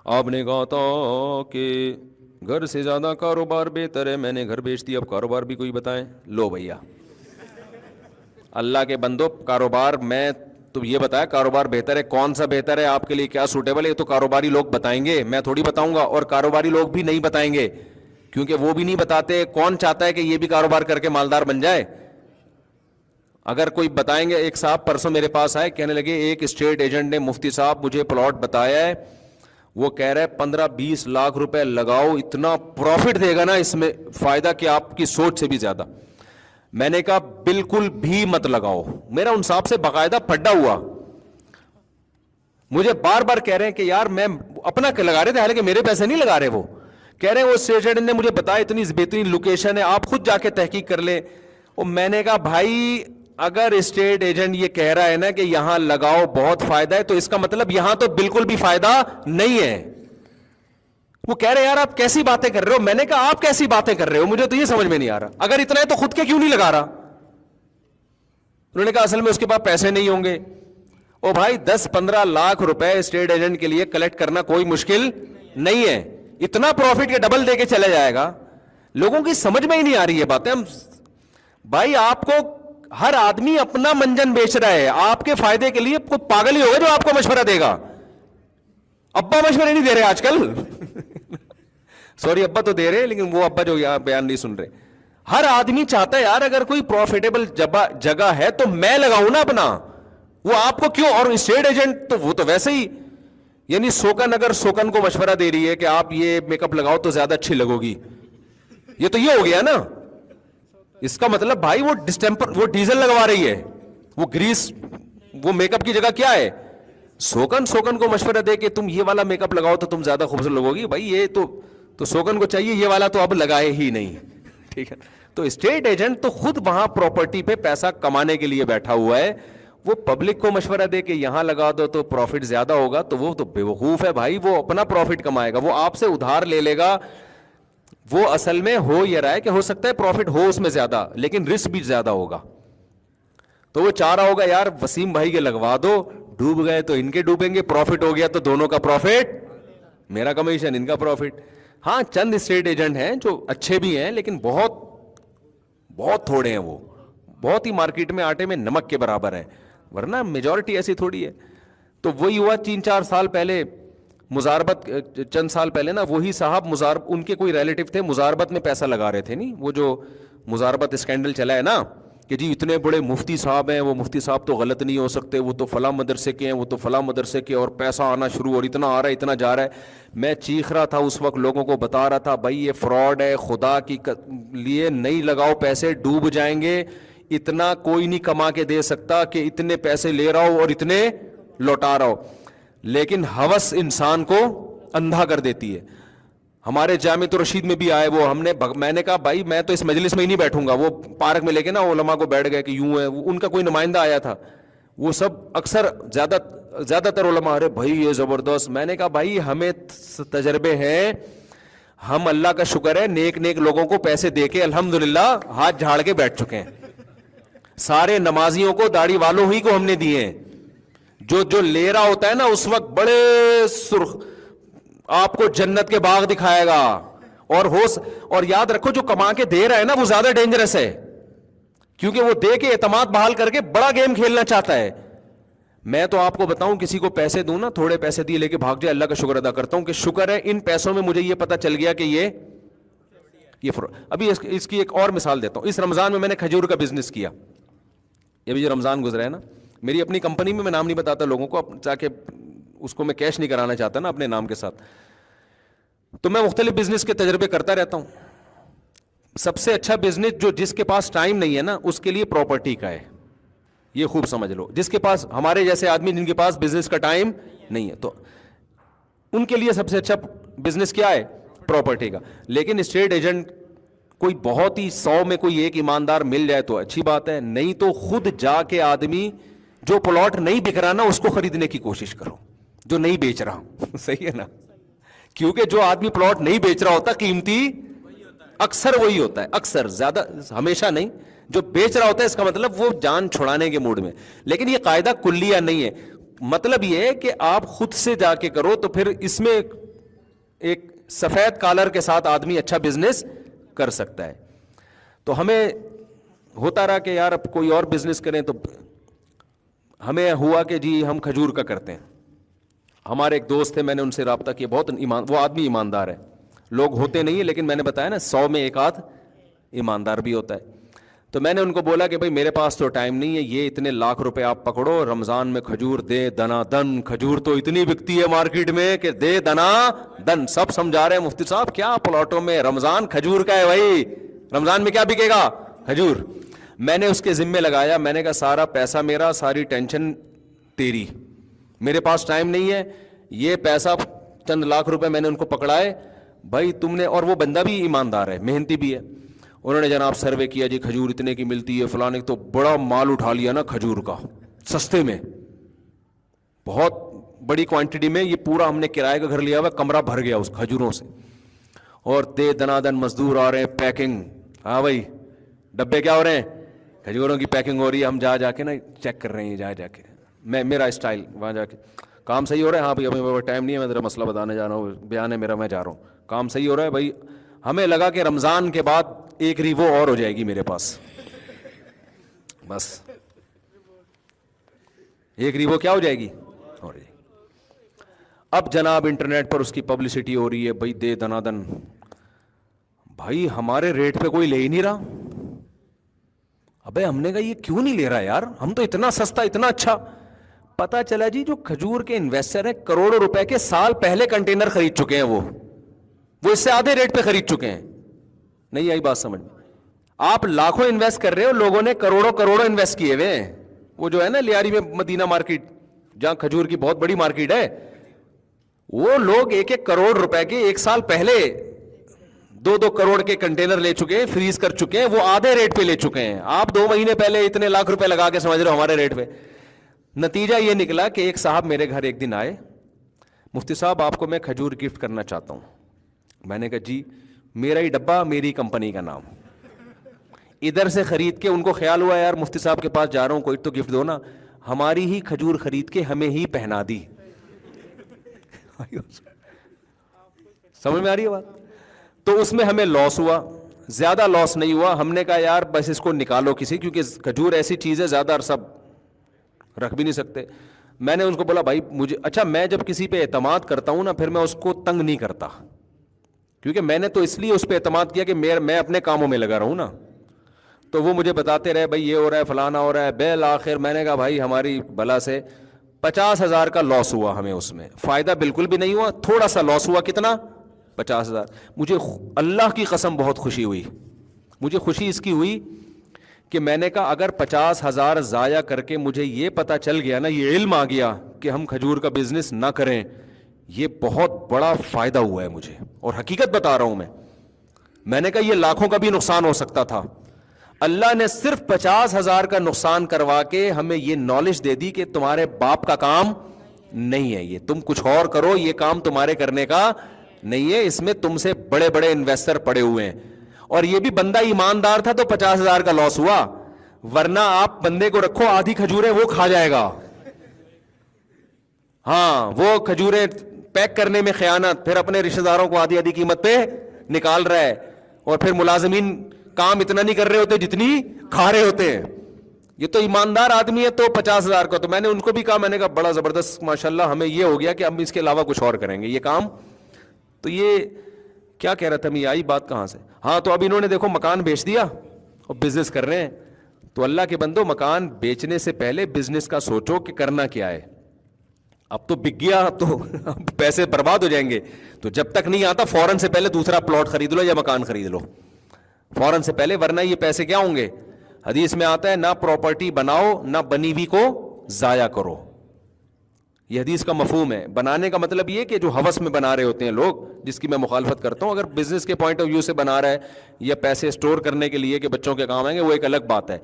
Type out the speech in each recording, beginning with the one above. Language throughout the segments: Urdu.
آپ نے کہا تھا کہ گھر سے زیادہ کاروبار بہتر ہے، میں نے گھر بیچ دیا، اب کاروبار بھی کوئی بتائیں. لو بھیا، اللہ کے بندو، کاروبار میں تو یہ بتایا کاروبار بہتر ہے، کون سا بہتر ہے آپ کے لیے، کیا سوٹیبل ہے، یہ تو کاروباری لوگ بتائیں گے، میں تھوڑی بتاؤں گا. اور کاروباری لوگ بھی نہیں بتائیں گے کیونکہ وہ بھی نہیں بتاتے. کون چاہتا ہے کہ یہ بھی کاروبار کر کے مالدار بن جائے؟ اگر کوئی بتائیں گے. ایک صاحب پرسوں میرے پاس آئے، کہنے لگے ایک اسٹیٹ ایجنٹ نے مفتی صاحب مجھے پلاٹ بتایا ہے، وہ کہہ رہے 15-20 لاکھ روپے لگاؤ، اتنا پروفٹ دے گا نا اس میں، فائدہ کہ آپ کی سوچ سے بھی زیادہ. میں نے کہا بالکل بھی مت لگاؤ. میرا ان صاحب سے باقاعدہ پھڈا ہوا، مجھے بار بار کہہ رہے ہیں کہ یار میں اپنا لگا رہے تھے، حالانکہ میرے پیسے نہیں لگا رہے. وہ کہہ رہے ہیں وہ اسٹیٹ ایجنٹ نے مجھے بتایا اتنی بہترین لوکیشن ہے، آپ خود جا کے تحقیق کر لیں. اور میں نے کہا بھائی اگر اسٹیٹ ایجنٹ یہ کہہ رہا ہے نا کہ یہاں لگاؤ بہت فائدہ ہے، تو اس کا مطلب یہاں تو بالکل بھی فائدہ نہیں ہے. وہ کہہ رہے یار آپ کیسی باتیں کر رہے ہو. میں نے کہا آپ کیسی باتیں کر رہے ہو، مجھے تو یہ سمجھ میں نہیں آ رہا. اگر اتنا ہے تو خود کے کیوں نہیں لگا رہا؟ انہوں نے کہا اصل میں اس کے پاس پیسے نہیں ہوں گے. او بھائی 10-15 لاکھ روپے اسٹیٹ ایجنٹ کے لیے کلیکٹ کرنا کوئی مشکل نہیں ہے، اتنا پروفٹ کے ڈبل دے کے چلے جائے گا. لوگوں کی سمجھ میں ہی نہیں آ رہی یہ باتیں. ہم بھائی آپ کو ہر آدمی اپنا منجن بیچ رہا ہے آپ کے فائدے کے لیے. کوئی پاگل ہی ہوگا جو آپ کو مشورہ دے گا. ابا مشورے نہیں دے رہے آج کل سوری ابا تو دے رہے لیکن وہ ابا جو بیان نہیں سن رہے. ہر آدمی چاہتا ہے یار اگر کوئی پروفیٹیبل جگہ ہے تو میں لگاؤں نا اپنا، وہ آپ کو کیوں. اور اسٹیٹ ایجنٹ تو وہ تو ویسے ہی، یعنی سوکن اگر سوکن کو مشورہ دے رہی ہے کہ آپ یہ میک اپ لگاؤ تو زیادہ اچھی لگو گی، یہ تو یہ ہو گیا نا. اس کا مطلب بھائی وہ ڈسٹیمپر، وہ ڈیزل لگوا رہی ہے، وہ گریس، وہ میک اپ کی جگہ کیا ہے سوکن کو مشورہ دے کہ تم یہ والا میک اپ لگاؤ تو تم زیادہ خوبصورت لگو گی. بھائی یہ تو سوکن کو چاہیے یہ والا تو اب لگائے ہی نہیں. ٹھیک ہے، تو اسٹیٹ ایجنٹ تو خود وہاں پراپرٹی پہ پیسہ کمانے کے لیے بیٹھا ہوا ہے. وہ پبلک کو مشورہ دے کہ یہاں لگا دو تو پروفٹ زیادہ ہوگا، تو وہ تو بیوقوف ہے بھائی. وہ اپنا پروفٹ کمائے گا، وہ آپ سے ادھار لے لے گا. وہ اصل میں ہو یہ رہا ہے کہ ہو سکتا ہے پروفٹ ہو اس میں زیادہ لیکن رسک بھی زیادہ ہوگا. تو وہ چاہ رہا ہوگا یار وسیم بھائی کے لگوا دو، ڈوب گئے تو ان کے ڈوبیں گے، پروفٹ ہو گیا تو دونوں کا پروفٹ، میرا کمیشن ان کا پروفٹ. ہاں چند اسٹیٹ ایجنٹ ہیں جو اچھے بھی ہیں لیکن بہت بہت تھوڑے ہیں، وہ بہت ہی مارکیٹ میں آٹے میں نمک کے برابر ہیں، ورنہ میجورٹی ایسی تھوڑی ہے. تو وہی ہوا 3-4 سال پہلے مزاربت، چند سال پہلے نا وہی صاحب ان کے کوئی ریلیٹو تھے مزاربت میں پیسہ لگا رہے تھے. نہیں وہ جو مزاربت اسکینڈل چلا ہے نا کہ جی اتنے بڑے مفتی صاحب ہیں، وہ مفتی صاحب تو غلط نہیں ہو سکتے، وہ تو فلاں مدرسے کے ہیں، وہ تو فلاں مدرسے کے، اور پیسہ آنا شروع، اور اتنا آ رہا ہے اتنا جا رہا ہے. میں چیخ رہا تھا اس وقت، لوگوں کو بتا رہا تھا بھائی یہ فراڈ ہے، خدا کی لیے نہیں لگاؤ پیسے، ڈوب جائیں گے. اتنا کوئی نہیں کما کے دے سکتا کہ اتنے پیسے لے رہا ہو اور اتنے لوٹا رہا ہو. لیکن ہوس انسان کو اندھا کر دیتی ہے. ہمارے جامع رشید میں بھی آئے وہ، میں نے کہا بھائی میں تو اس مجلس میں ہی نہیں بیٹھوں گا. وہ پارک میں لے کے نا علماء کو بیٹھ گئے کہ یوں ہے، ان کا کوئی نمائندہ آیا تھا، وہ سب اکثر زیادہ تر علماء، ارے بھائی یہ زبردست. میں نے کہا بھائی ہمیں تجربے ہیں، ہم اللہ کا شکر ہے نیک لوگوں کو پیسے دے کے الحمدللہ ہاتھ جھاڑ کے بیٹھ چکے ہیں. سارے نمازیوں کو، داڑھی والوں ہی کو ہم نے دیے ہیں. جو لے رہا ہوتا ہے نا اس وقت بڑے سرخ آپ کو جنت کے باغ دکھائے گا. اور یاد رکھو جو کما کے دے رہا ہے نا وہ زیادہ ڈینجرس ہے، کیونکہ وہ دے کے اعتماد بحال کر کے بڑا گیم کھیلنا چاہتا ہے. میں تو آپ کو بتاؤں کسی کو پیسے دوں نا، تھوڑے پیسے دیے لے کے بھاگ جائے، اللہ کا شکر ادا کرتا ہوں کہ شکر ہے ان پیسوں میں مجھے یہ پتا چل گیا کہ یہ ابھی اس کی ایک اور مثال دیتا ہوں. اس رمضان میں نے کھجور کا بزنس کیا. یہ بھی جو رمضان گزرا ہے نا، میری اپنی کمپنی میں نام نہیں بتاتا لوگوں کو تاکہ اس کو میں کیش نہیں کرانا چاہتا نا اپنے نام کے ساتھ. تو میں مختلف بزنس کے تجربے کرتا رہتا ہوں. سب سے اچھا بزنس جو جس کے پاس ٹائم نہیں ہے نا اس کے لیے پراپرٹی کا ہے. یہ خوب سمجھ لو، جس کے پاس، ہمارے جیسے آدمی جن کے پاس بزنس کا ٹائم نہیں ہے تو ان کے لیے سب سے اچھا بزنس کیا ہے؟ پراپرٹی کا. لیکن اسٹیٹ ایجنٹ کوئی بہت ہی 100 میں کوئی ایک ایماندار مل جائے تو اچھی بات ہے، نہیں تو خود جا کے آدمی جو پلاٹ نہیں بک رہا نا اس کو خریدنے کی کوشش کرو، جو نہیں بیچ رہا. صحیح ہے نا؟ کیونکہ جو آدمی پلاٹ نہیں بیچ رہا ہوتا قیمتی اکثر وہی ہوتا ہے، اکثر، زیادہ ہمیشہ نہیں. جو بیچ رہا ہوتا ہے اس کا مطلب وہ جان چھڑانے کے موڈ میں. لیکن یہ قاعدہ کلیہ نہیں ہے. مطلب یہ ہے کہ آپ خود سے جا کے کرو تو پھر اس میں ایک سفید کالر کے ساتھ آدمی اچھا بزنس کر سکتا ہے. تو ہمیں ہوتا رہا کہ یار اب کوئی اور بزنس کریں, تو ہمیں ہوا کہ جی ہم کھجور کا کرتے ہیں. ہمارے ایک دوست تھے, میں نے ان سے رابطہ کیا, بہت وہ آدمی ایماندار ہے. لوگ ہوتے نہیں ہیں, لیکن میں نے بتایا نا 100 میں ایک آدھ ایماندار بھی ہوتا ہے. تو میں نے ان کو بولا کہ بھائی میرے پاس تو ٹائم نہیں ہے, یہ اتنے لاکھ روپے آپ پکڑو, رمضان میں کھجور دے دنا دن. کھجور تو اتنی بکتی ہے مارکیٹ میں کہ دے دنا دن. سب سمجھا رہے ہیں مفتی صاحب کیا پلاٹوں میں, رمضان کھجور کا ہے بھائی, رمضان میں کیا بکے گا, کھجور. میں نے اس کے ذمے لگایا, میں نے کہا سارا پیسہ میرا, ساری ٹینشن تیری, میرے پاس ٹائم نہیں ہے. یہ پیسہ چند لاکھ روپے میں نے ان کو پکڑائے بھائی تم نے, اور وہ بندہ بھی ایماندار ہے, محنتی بھی ہے. انہوں نے جناب سروے کیا, جی کھجور اتنے کی ملتی ہے فلانے, تو بڑا مال اٹھا لیا نا کھجور کا, سستے میں, بہت بڑی کوانٹٹی میں. یہ پورا ہم نے کرائے کا گھر لیا ہوا, کمرہ بھر گیا اس کھجوروں سے. اور دے دنا دن مزدور آ رہے ہیں, پیکنگ, ہاں بھائی ڈبے کیا ہو رہے ہیں, کھجوروں کی پیکنگ ہو رہی ہے. ہم جا کے نا چیک کر رہے ہیں, جا کے میں میرا اسٹائل وہاں جا کے, کام صحیح ہو رہا ہے, ہاں بھائی ابھی ٹائم نہیں ہے, میں ذرا مسئلہ بتانے جا رہا ہوں, بیان ہے میرا, میں جا رہا ہوں, کام صحیح ہو رہا ہے بھائی. ہمیں لگا کہ رمضان کے بعد ایک ریوو اور ہو جائے گی میرے پاس, بس ایک ریوو کیا ہو جائے گی, ہو رہی. اب جناب انٹرنیٹ پر اس کی پبلسٹی ہو رہی ہے, بھائی دے دنا دن. بھائی ہمارے ریٹ پہ کوئی لے ہی نہیں رہا. ابے ہم نے کہا یہ کیوں نہیں لے رہا یار, ہم تو اتنا سستا اتنا اچھا. پتا چلا جی جو کھجور کے انویسٹر ہیں کروڑوں روپے کے سال پہلے کنٹینر خرید چکے ہیں, وہ اس سے آدھے ریٹ پہ خرید چکے ہیں. نہیں آئی بات سمجھ میں؟ آپ لاکھوں انویسٹ کر رہے ہو, لوگوں نے کروڑوں انویسٹ کیے ہوئے ہیں. وہ جو ہے نا لیاری میں مدینہ مارکیٹ, جہاں کھجور کی بہت بڑی مارکیٹ ہے, وہ لوگ 1-1 کروڑ روپے کے ایک سال پہلے 2-2 کروڑ کے کنٹینر لے چکے ہیں, فریز کر چکے ہیں, وہ آدھے ریٹ پہ لے چکے ہیں. آپ 2 مہینے پہلے اتنے لاکھ روپے لگا کے سمجھ رہے ہو ہمارے ریٹ پہ. نتیجہ یہ نکلا کہ ایک صاحب میرے گھر ایک دن آئے, مفتی صاحب آپ کو میں کھجور گفٹ کرنا چاہتا ہوں. میں نے کہا جی, میرا ہی ڈبہ, میری کمپنی کا نام, ادھر سے خرید کے. ان کو خیال ہوا یار مفتی صاحب کے پاس جا رہا ہوں, کوئی تو گفٹ دو نا. ہماری ہی کھجور خرید کے ہمیں ہی پہنا دی. سمجھ میں آ رہی ہے بات؟ تو اس میں ہمیں لاس ہوا, زیادہ لاس نہیں ہوا. ہم نے کہا یار بس اس کو نکالو کسی, کیونکہ کھجور ایسی چیز ہے زیادہ عرصہ رکھ بھی نہیں سکتے. میں نے ان کو بولا بھائی مجھے, اچھا میں جب کسی پہ اعتماد کرتا ہوں نا, پھر میں اس کو تنگ نہیں کرتا, کیونکہ میں نے تو اس لیے اس پہ اعتماد کیا کہ میں اپنے کاموں میں لگا رہوں نا. تو وہ مجھے بتاتے رہے بھائی یہ ہو رہا ہے, فلانا ہو رہا ہے. بالآخر میں نے کہا بھائی ہماری بلا سے 50,000 کا لاس ہوا ہمیں, اس میں فائدہ بالکل بھی نہیں ہوا, تھوڑا سا لاس ہوا. کتنا؟ 50,000. مجھے اللہ کی قسم بہت خوشی ہوئی. مجھے خوشی اس کی ہوئی کہ میں نے کہا اگر 50,000 ضائع کر کے مجھے یہ پتا چل گیا نا, یہ علم آ گیا کہ ہم کھجور کا بزنس نہ کریں, یہ بہت بڑا فائدہ ہوا ہے مجھے. اور حقیقت بتا رہا ہوں میں نے کہا یہ لاکھوں کا بھی نقصان ہو سکتا تھا. اللہ نے صرف 50,000 کا نقصان کروا کے ہمیں یہ نالج دے دی کہ تمہارے باپ کا کام نہیں ہے یہ, تم کچھ اور کرو, یہ کام تمہارے کرنے کا نہیں ہے, اس میں تم سے بڑے بڑے انویسٹر پڑے ہوئے ہیں. اور یہ بھی بندہ ایماندار تھا تو 50,000 کا لاس ہوا, ورنہ آپ بندے کو رکھو, آدھی کھجوریں وہ کھا جائے گا. ہاں وہ کھجوریں پیک کرنے میں خیانت, پھر اپنے رشتہ داروں کو آدھی آدھی قیمت پہ نکال رہا ہے, اور پھر ملازمین کام اتنا نہیں کر رہے ہوتے جتنی کھا رہے ہوتے ہیں. یہ تو ایماندار آدمی ہے تو 50,000 کا. تو میں نے ان کو بھی کہا, میں نے کہا بڑا زبردست ماشاءاللہ, ہمیں یہ ہو گیا کہ ہم اس کے علاوہ کچھ اور کریں گے یہ کام. تو یہ کیا کہہ رہا تھا میں, آئی بات کہاں سے؟ ہاں تو اب انہوں نے دیکھو مکان بیچ دیا اور بزنس کر رہے ہیں. تو اللہ کے بندو, مکان بیچنے سے پہلے بزنس کا سوچو کہ کرنا کیا ہے. اب تو بک گیا تو پیسے برباد ہو جائیں گے. تو جب تک نہیں آتا فوراً سے پہلے دوسرا پلاٹ خرید لو یا مکان خرید لو فوراً سے پہلے, ورنہ یہ پیسے کیا ہوں گے. حدیث میں آتا ہے نہ پراپرٹی بناؤ نہ بنی ہوئی کو ضائع کرو. یہ حدیث کا مفہوم ہے. بنانے کا مطلب یہ کہ جو ہوس میں بنا رہے ہوتے ہیں لوگ, جس کی میں مخالفت کرتا ہوں. اگر بزنس کے پوائنٹ آف ویو سے بنا رہا ہے یا پیسے اسٹور کرنے کے لیے کہ بچوں کے کام آئیں گے, وہ ایک الگ بات ہے.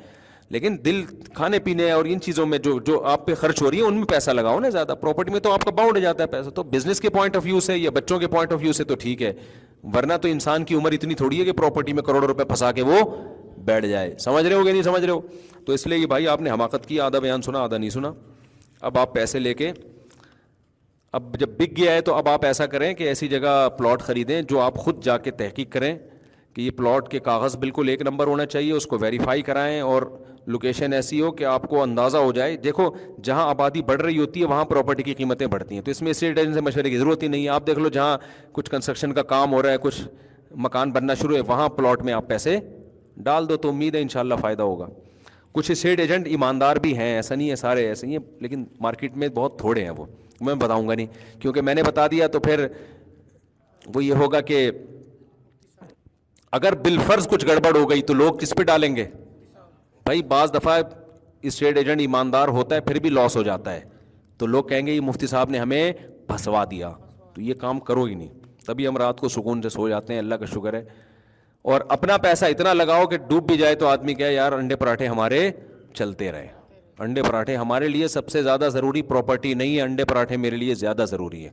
لیکن دل کھانے پینے اور ان چیزوں میں جو آپ پہ خرچ ہو رہی ہے ان میں پیسہ لگاؤ نا زیادہ. پراپرٹی میں تو آپ کا باؤنڈ ہو جاتا ہے پیسہ. تو بزنس کے پوائنٹ آف ویو سے یا بچوں کے پوائنٹ آف ویو سے تو ٹھیک ہے, ورنہ تو انسان کی عمر اتنی تھوڑی ہے کہ پراپرٹی میں کروڑوں روپے پھنسا کے وہ بیٹھ جائے. سمجھ رہے ہو کہ نہیں سمجھ رہے ہو؟ تو اس لیے کہ بھائی آپ نے حماقت کی, آدھا بیان سنا آدھا نہیں سنا. اب آپ پیسے لے کے اب جب بک گیا ہے تو اب آپ ایسا کریں کہ ایسی جگہ پلاٹ خریدیں جو آپ خود جا کے تحقیق کریں کہ یہ پلاٹ کے کاغذ بالکل ایک نمبر ہونا چاہیے, اس کو ویریفائی کرائیں, اور لوکیشن ایسی ہو کہ آپ کو اندازہ ہو جائے. دیکھو جہاں آبادی بڑھ رہی ہوتی ہے وہاں پراپرٹی کی قیمتیں بڑھتی ہیں, تو اس میں اسٹیٹ ایجنٹ سے مشورے کی ضرورت ہی نہیں ہے. آپ دیکھ لو جہاں کچھ کنسٹرکشن کا کام ہو رہا ہے, کچھ مکان بننا شروع ہے, وہاں پلاٹ میں آپ پیسے ڈال دو تو امید ہے انشاءاللہ فائدہ ہوگا. کچھ اسٹیٹ ایجنٹ ایماندار بھی ہیں, ایسا نہیں ہے سارے ایسے ہی ہیں, لیکن مارکیٹ میں بہت تھوڑے ہیں. وہ میں بتاؤں گا نہیں, کیونکہ میں نے بتا دیا تو پھر وہ یہ ہوگا کہ اگر بالفرض کچھ گڑبڑ ہو گئی تو لوگ کس پہ ڈالیں گے بھائی. بعض دفعہ اسٹیٹ ایجنٹ ایماندار ہوتا ہے پھر بھی لاس ہو جاتا ہے, تو لوگ کہیں گے یہ مفتی صاحب نے ہمیں پھنسوا دیا, تو یہ کام کرو ہی نہیں. تبھی ہم رات کو سکون سے سو جاتے ہیں, اللہ کا شکر ہے. اور اپنا پیسہ اتنا لگاؤ کہ ڈوب بھی جائے تو آدمی کہے یار انڈے پراٹھے ہمارے چلتے رہے. انڈے پراٹھے ہمارے لیے سب سے زیادہ ضروری پراپرٹی نہیں ہے, انڈے پراٹھے میرے لیے زیادہ ضروری ہے.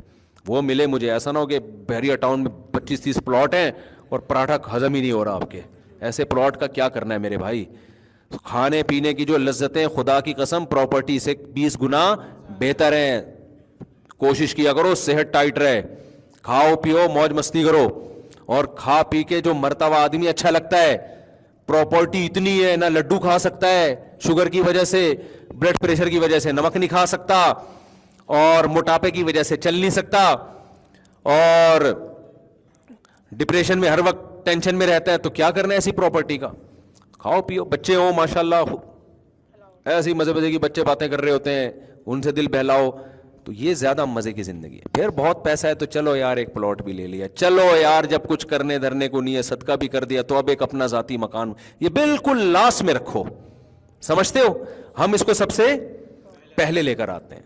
وہ ملے مجھے, ایسا نہ ہو کہ بحریہ ٹاؤن میں 25-30 پلاٹ ہیں اور پراٹھا ہضم ہی نہیں ہو رہا آپ کے. ایسے پلاٹ کا کیا کرنا ہے میرے بھائی. کھانے پینے کی جو لذتیں خدا کی قسم پراپرٹی سے 20 گنا بہتر ہیں. کوشش کیا کرو صحت ٹائٹ رہے, کھاؤ پیو موج مستی کرو, اور کھا پی کے جو مرتبہ آدمی اچھا لگتا ہے. پراپرٹی اتنی ہے نہ لڈو کھا سکتا ہے شوگر کی وجہ سے, بلڈ پریشر کی وجہ سے نمک نہیں کھا سکتا, اور موٹاپے کی وجہ سے چل نہیں سکتا, اور ڈپریشن میں ہر وقت ٹینشن میں رہتا ہے. تو کیا کرنا ہے ایسی پراپرٹی کا. کھاؤ پیو, بچے ہوں ماشاءاللہ ایسی مزے مزے کی بچے باتیں کر رہے ہوتے ہیں, ان سے دل بہلاؤ, تو یہ زیادہ مزے کی زندگی ہے. پھر بہت پیسہ ہے تو چلو یار ایک پلاٹ بھی لے لیا, چلو یار جب کچھ کرنے دھرنے کو نہیں ہے صدقہ بھی کر دیا تو اب ایک اپنا ذاتی مکان, یہ بالکل لاس میں رکھو. سمجھتے ہو, ہم اس کو سب سے پہلے لے کر آتے ہیں.